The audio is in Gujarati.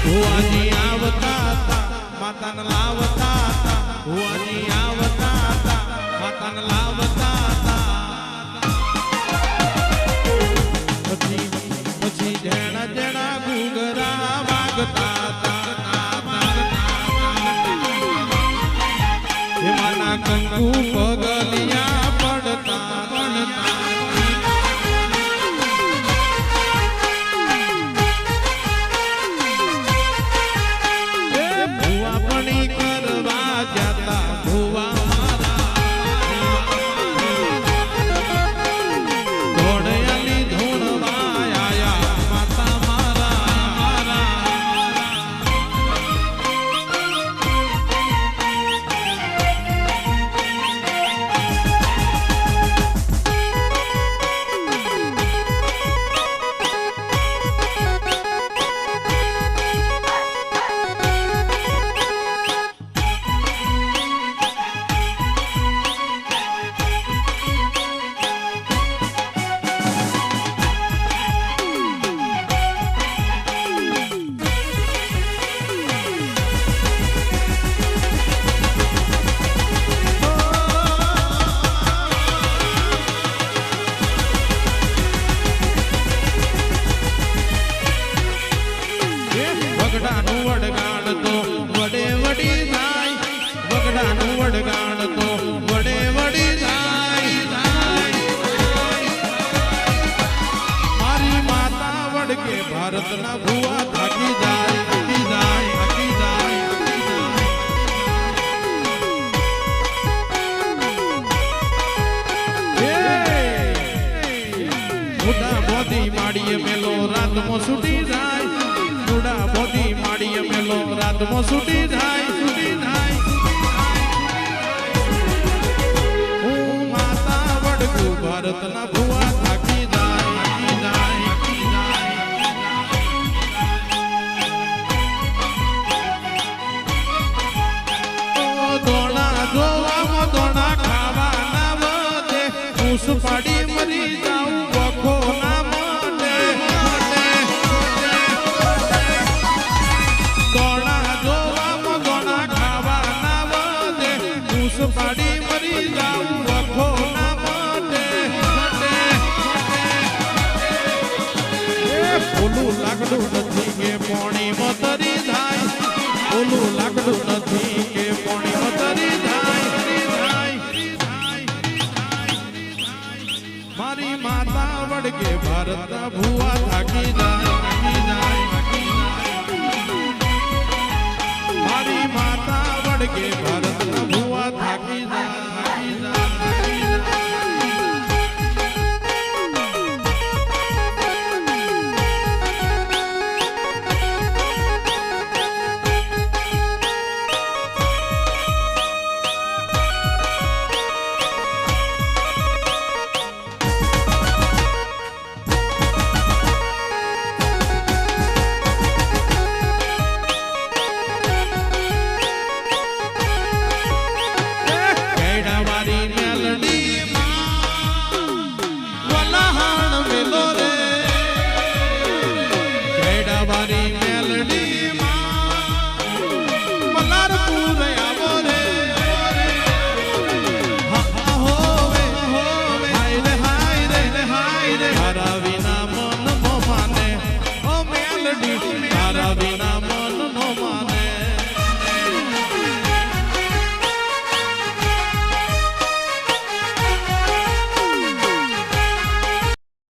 ભુવાજી આવતા માતાને લાવતા ભુવાજી આવતા માતાને લાવતા પછી જેણા જેણા ઘૂઘરા વાગતા એમાંના કંકુ પગલિયા પડતા ભુવા પણી કરવા જતા ભુવા ધોળિયાની ધૂણવા આયા માતા મારા વગડાનું વડગાણ તો વડે વડી જાય વગડાનું વડગાણ તો વડે વડી જાય મારી માતા વડકે ભારતના ભુવા થાકી જાય થાકી જાય થાકી જાય મોટા બોધી માડીએ મેલો રાતમાં છૂટી જાય મોટા બોધી માડીએ મેલો રાતમાં છૂટી જાય છૂટી જાય હું માતા વડકું ભારતના ભુવા થાકી જાય થાકી જાય થાકી જાય દોણા જોવામાં દોણા ખાવાના વધે મૂસ પાડી મરી જાઉં વખો ના માટે દોણા જોવામાં દોણા ખાવાના વધે મૂસ પાડી મરી જાઉં વખો ના માટે ઓલું લાકડું નથી કે પોણી મતરી જાય ઓલું લાકડું નથી કે પોણી મતરી જાય મારી માતા વડકે ભારતના ભુવા